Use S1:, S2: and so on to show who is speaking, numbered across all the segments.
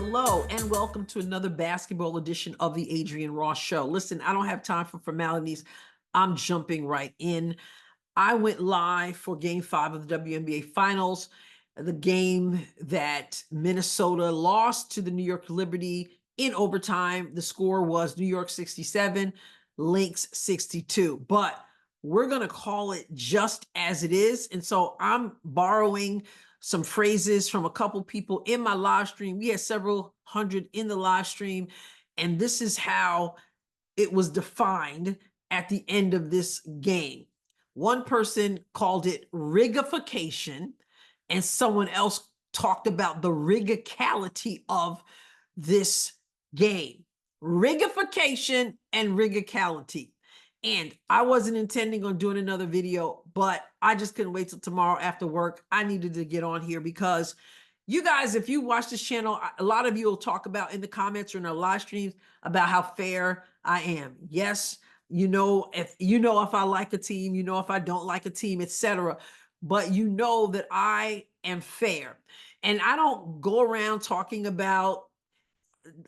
S1: Hello, and welcome to another basketball edition of the Adrienne Ross Show. Listen, I don't have time for formalities. I'm jumping right in. I went live for Game 5 of the WNBA Finals, the game that Minnesota lost to the New York Liberty in overtime. The score was New York 67, Lynx 62. But we're going to call it just as it is. And so I'm borrowing some phrases from a couple people in my live stream. We had several hundred in the live stream, and this is how it was defined at the end of this game. One person called it rigification, and someone else talked about the rigicality of this game. Rigification and rigicality. And I wasn't intending on doing another video, but I just couldn't wait till tomorrow after work. I needed to get on here because you guys, if you watch this channel, a lot of you will talk about in the comments or in our live streams about how fair I am. Yes, if I like a team, if I don't like a team, etc. But you know that I am fair. And I don't go around talking about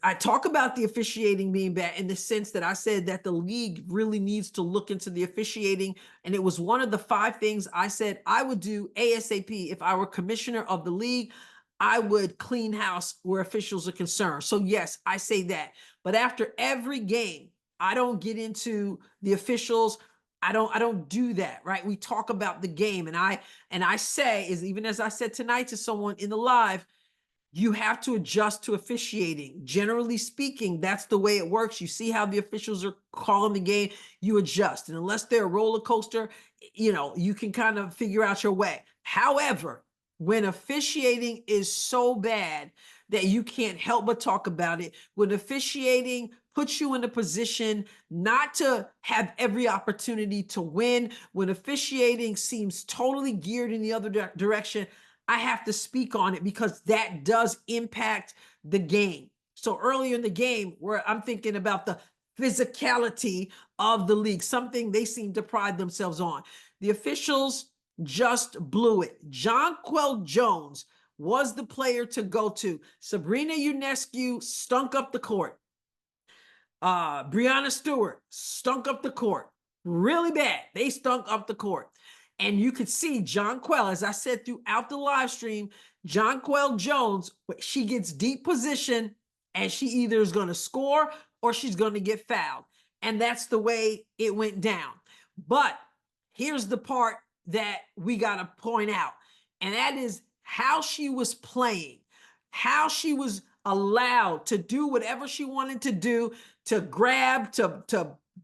S1: I talk about the officiating being bad in the sense that I said that the league really needs to look into the officiating. And it was one of the 5 things I said I would do ASAP. If I were commissioner of the league, I would clean house where officials are concerned. So yes, I say that. But after every game, I don't get into the officials. I don't do that, right? We talk about the game. And I say, even as I said tonight to someone in the live, you have to adjust to officiating. Generally speaking, that's the way it works. You see how the officials are calling the game, you adjust. And unless they're a roller coaster, you can kind of figure out your way. However, when officiating is so bad that you can't help but talk about it, when officiating puts you in a position not to have every opportunity to win, when officiating seems totally geared in the other direction, I have to speak on it because that does impact the game. So earlier in the game, where I'm thinking about the physicality of the league, something they seem to pride themselves on. The officials just blew it. Jonquel Jones was the player to go to. Sabrina Ionescu stunk up the court. Breanna Stewart stunk up the court. Really bad. They stunk up the court. And you could see Jonquel, as I said throughout the live stream, Jonquel Jones, she gets deep position and she either is going to score or she's going to get fouled. And that's the way it went down. But here's the part that we got to point out. And that is how she was playing, how she was allowed to do whatever she wanted to do, to grab, to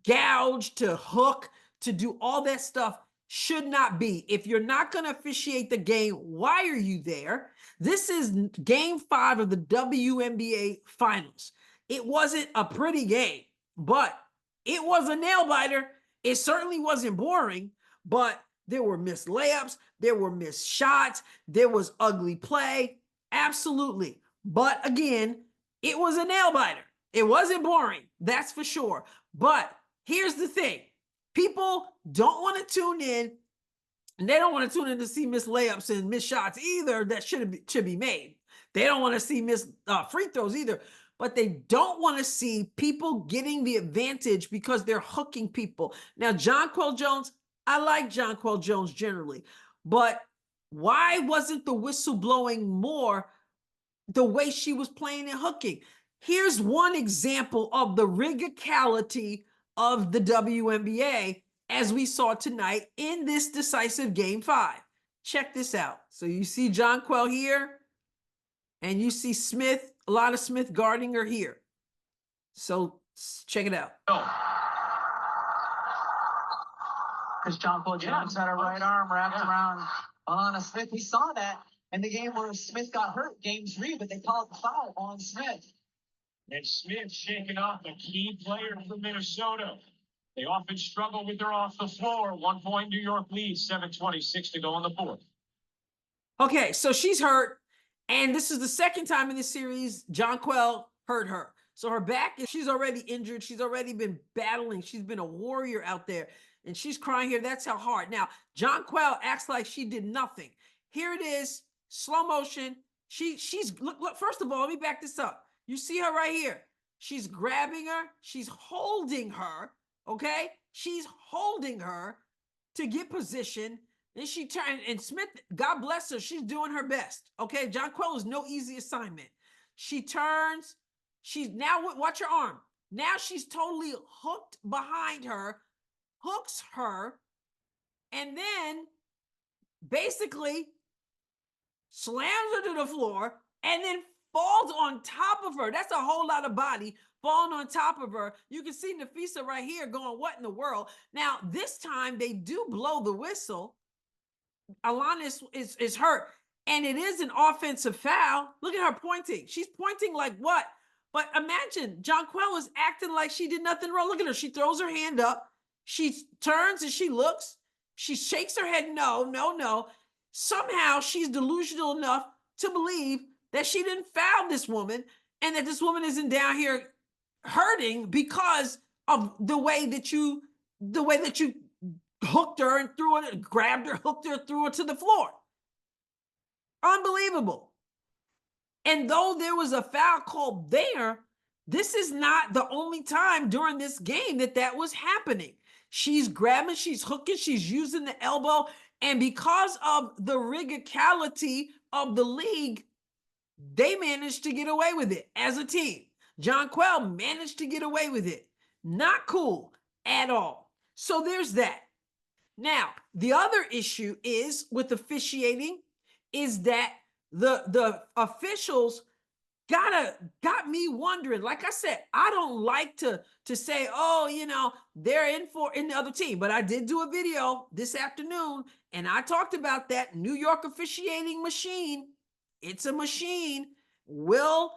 S1: gouge, to hook, to do all that stuff. Should not be. If you're not going to officiate the game, why are you there? This is Game 5 of the WNBA Finals. It wasn't a pretty game, but it was a nail-biter. It certainly wasn't boring, but there were missed layups, there were missed shots, there was ugly play, absolutely. But again, it was a nail-biter. It wasn't boring, that's for sure. But here's the thing. People don't want to tune in, and they don't want to tune in to see missed layups and missed shots either that should be made. They don't want to see missed free throws either, but they don't want to see people getting the advantage because they're hooking people. Now, Jonquel Jones, I like Jonquel Jones generally, but why wasn't the whistle blowing more the way she was playing and hooking? Here's one example of the rigicality of the WNBA as we saw tonight in this decisive Game 5. Check this out. So you see Jonquel here, and you see Smith, a lot of Smith guarding her here. So check it out.
S2: Because Jonquel Jones had her right arm wrapped around Alana Smith. We saw that in the game where Smith got hurt, Game 3, but they called the foul on Smith.
S3: And Smith shaking off a key player for Minnesota. They often struggle with her off the floor. 1 point New York lead, 7:26 to go in the fourth.
S1: Okay, so she's hurt, and this is the second time in this series Jonquel hurt her. So her back, she's already injured. She's already been battling. She's been a warrior out there, and she's crying here. That's how hard. Now, Jonquel acts like she did nothing. Here it is, slow motion. She's look, first of all, let me back this up. You see her right here. She's grabbing her, she's holding her, okay? She's holding her to get position. Then she turned, and Smith, God bless her, she's doing her best. Okay, Jonquel is no easy assignment. She turns, she's now, watch her arm. Now she's totally hooked behind her, hooks her, and then basically slams her to the floor and then falls on top of her. That's a whole lot of body falling on top of her. You can see Nafisa right here going, what in the world? Now, this time they do blow the whistle. Alana is hurt, and it is an offensive foul. Look at her pointing. She's pointing like what? But imagine, Jonquel is acting like she did nothing wrong. Look at her. She throws her hand up. She turns and she looks. She shakes her head, no, no, no. Somehow she's delusional enough to believe that she didn't foul this woman and that this woman isn't down here hurting because of the way that you hooked her and threw her, grabbed her, hooked her, threw her to the floor. Unbelievable. And though there was a foul called there, this is not the only time during this game that was happening. She's grabbing, she's hooking, she's using the elbow. And because of the rigicality of the league, they managed to get away with it as a team. Jonquel managed to get away with it. Not cool at all. So there's that. Now, the other issue is with officiating is that the officials got me wondering. Like I said, I don't like to say, oh, you know, they're in the other team. But I did do a video this afternoon, and I talked about that New York officiating machine. It's a machine. Will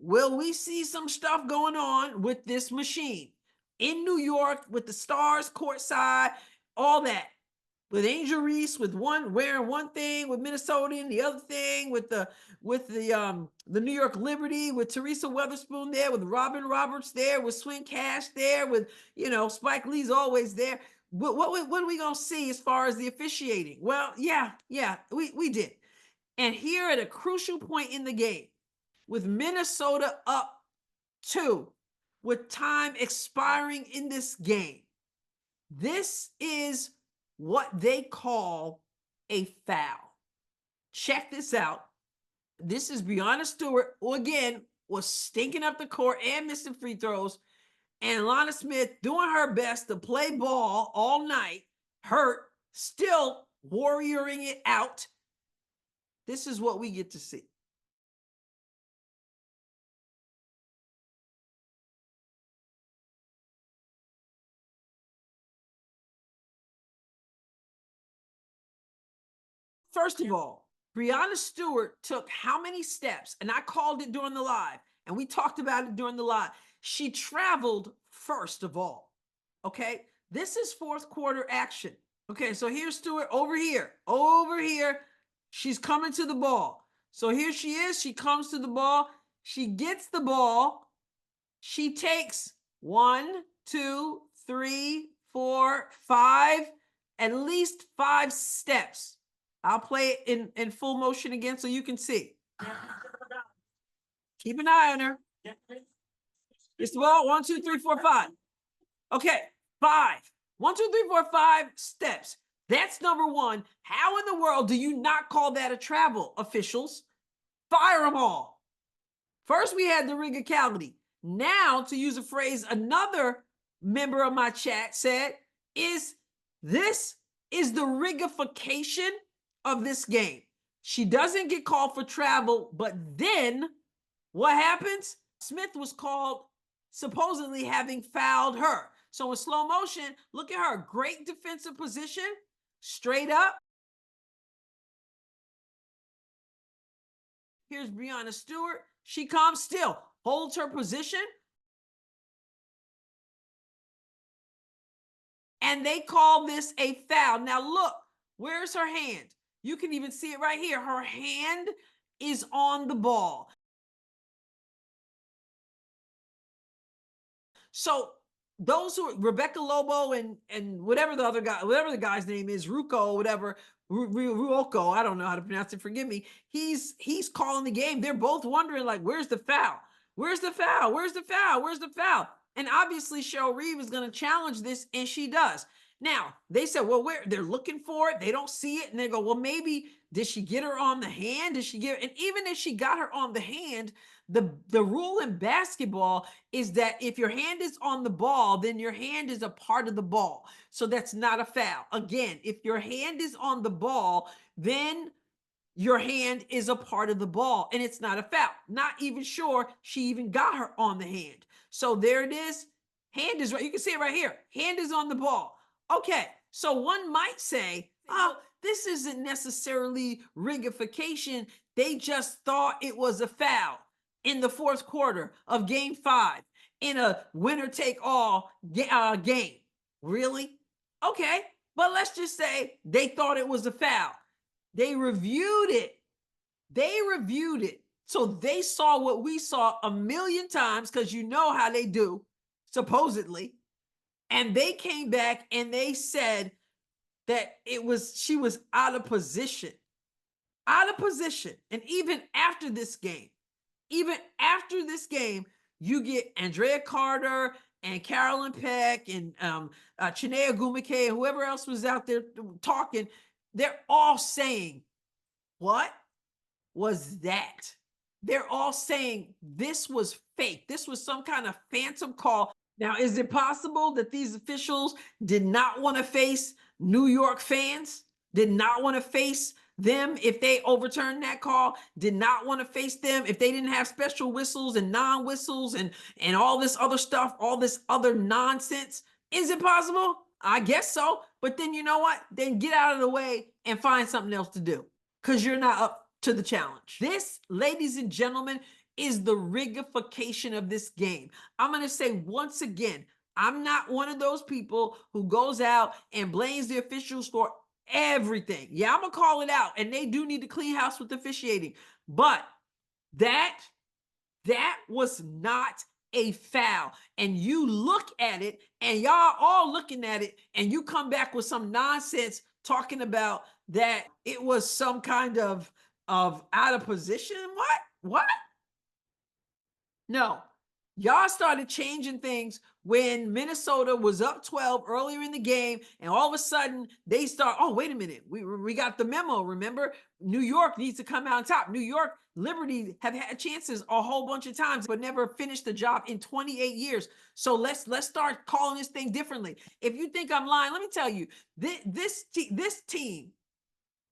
S1: we see some stuff going on with this machine in New York with the Stars courtside, all that? With Angel Reese, with one wearing one thing, with Minnesota and the other thing, with the New York Liberty, with Teresa Weatherspoon there, with Robin Roberts there, with Swing Cash there, with, you know, Spike Lee's always there. What are we gonna see as far as the officiating? Well, yeah, we did. And here at a crucial point in the game, with Minnesota up 2, with time expiring in this game, this is what they call a foul. Check this out. This is Breanna Stewart, who again was stinking up the court and missing free throws, and Lana Smith doing her best to play ball all night, hurt, still warrioring it out. This is what we get to see. First of all, Breanna Stewart took how many steps? And I called it during the live, and we talked about it during the live. She traveled first of all, okay? This is fourth quarter action. Okay, so here's Stewart over here. She's coming to the ball. So here she is. She comes to the ball. She gets the ball. She takes 1, 2, 3, 4, 5, at least 5 steps. I'll play it in full motion again so you can see. Keep an eye on her. It's the ball. 1, 2, 3, 4, 5. Okay, 5. 1, 2, 3, 4, 5 steps. That's number 1. How in the world do you not call that a travel, officials? Fire them all. First, we had the rigicality. Now, to use a phrase another member of my chat said, this is the rigification of this game. She doesn't get called for travel, but then what happens? Smith was called supposedly having fouled her. So in slow motion, look at her. Great defensive position, straight up. Here's Breanna Stewart. She comes still, holds her position. And they call this a foul. Now look, where's her hand? You can even see it right here. Her hand is on the ball. So those who Rebecca Lobo and whatever the other guy, whatever the guy's name is, Ruko, whatever, Ruoko, I don't know how to pronounce it, forgive me. He's calling the game. They're both wondering, like, where's the foul? Where's the foul? Where's the foul? Where's the foul? And obviously Cheryl Reeve is going to challenge this, and she does. Now, they said, well, they're looking for it. They don't see it. And they go, well, maybe did she get her on the hand? Did she get, and even if she got her on the hand, the rule in basketball is that if your hand is on the ball, then your hand is a part of the ball. So that's not a foul. Again, if your hand is on the ball, then your hand is a part of the ball and it's not a foul. Not even sure she even got her on the hand. So there it is. Hand is right. You can see it right here. Hand is on the ball. Okay. So one might say, oh, this isn't necessarily rigification. They just thought it was a foul in the fourth quarter of game 5 in a winner take all game. Really? Okay. But let's just say they thought it was a foul. They reviewed it. So they saw what we saw a million times, because you know how they do, supposedly. And they came back and they said that she was out of position. Out of position. And even after this game, you get Andrea Carter and Carolyn Peck and Chinea Gumike and whoever else was out there talking. They're all saying, what was that? They're all saying this was fake. This was some kind of phantom call. Now, is it possible that these officials did not want to face New York fans? Did not want to face them if they overturned that call? Did not want to face them if they didn't have special whistles and non-whistles and all this other stuff, all this other nonsense? Is it possible? I guess so. But then you know what? Then get out of the way and find something else to do, because you're not up to the challenge. This, ladies and gentlemen, is the rigification of this game. I'm going to say once again, I'm not one of those people who goes out and blames the officials for everything. Yeah, I'm going to call it out, and they do need to clean house with officiating. But that was not a foul. And you look at it, and y'all all looking at it, and you come back with some nonsense talking about that it was some kind of out of position. What? No. Y'all started changing things when Minnesota was up 12 earlier in the game, and all of a sudden they start, oh, wait a minute, we got the memo, remember? New York needs to come out on top. New York, Liberty have had chances a whole bunch of times, but never finished the job in 28 years. So let's start calling this thing differently. If you think I'm lying, let me tell you, this team,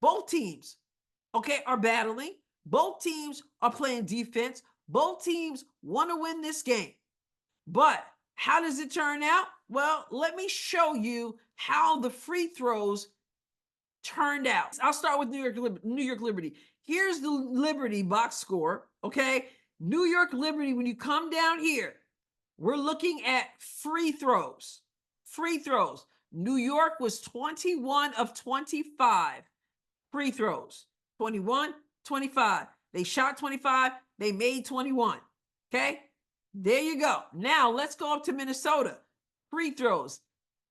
S1: both teams, okay, are battling. Both teams are playing defense. Both teams want to win this game. But how does it turn out? Well, let me show you how the free throws turned out. I'll start with New York Liberty. Here's the Liberty box score, okay? New York Liberty, when you come down here, we're looking at free throws. Free throws. New York was 21 of 25 free throws. 21, 25. They shot 25. They made 21. Okay? There you go. Now let's go up to Minnesota. Free throws.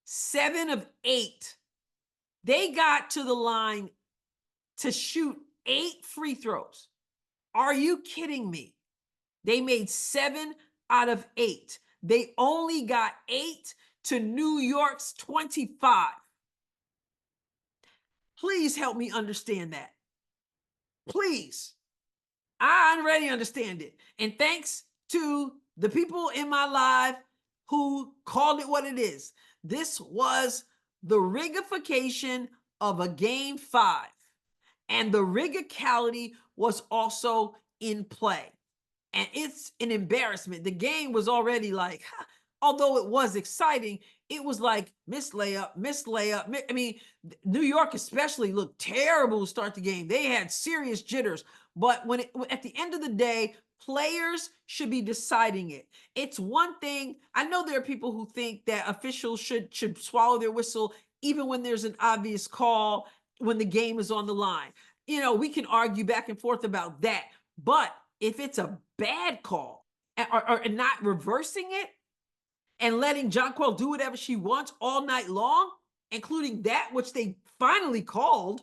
S1: 7 of 8. They got to the line to shoot 8 free throws. Are you kidding me? They made 7 out of 8. They only got 8 to New York's 25. Please help me understand that. Please. I already understand it. And thanks to the people in my live who called it what it is. This was the rigification of a game 5. And the rigicality was also in play. And it's an embarrassment. The game was already like, although it was exciting, it was like missed layup. I mean, New York especially looked terrible to start the game. They had serious jitters. But at the end of the day, players should be deciding it. It's one thing. I know there are people who think that officials should swallow their whistle even when there's an obvious call, when the game is on the line. You know, we can argue back and forth about that. But if it's a bad call or not reversing it, and letting Jonquel do whatever she wants all night long, including that which they finally called.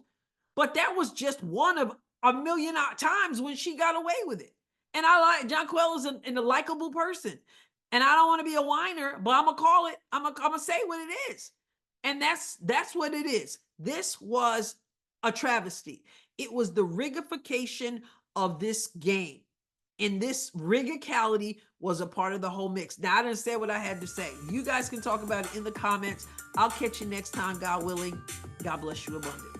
S1: But that was just one of a million times when she got away with it. And I like Jonquel is a likable person. And I don't want to be a whiner, but I'm gonna call it. I'm gonna say what it is. And that's what it is. This was a travesty. It was the rigification of this game. And this rigicality was a part of the whole mix. Now, I didn't say what I had to say. You guys can talk about it in the comments. I'll catch you next time, God willing. God bless you abundantly.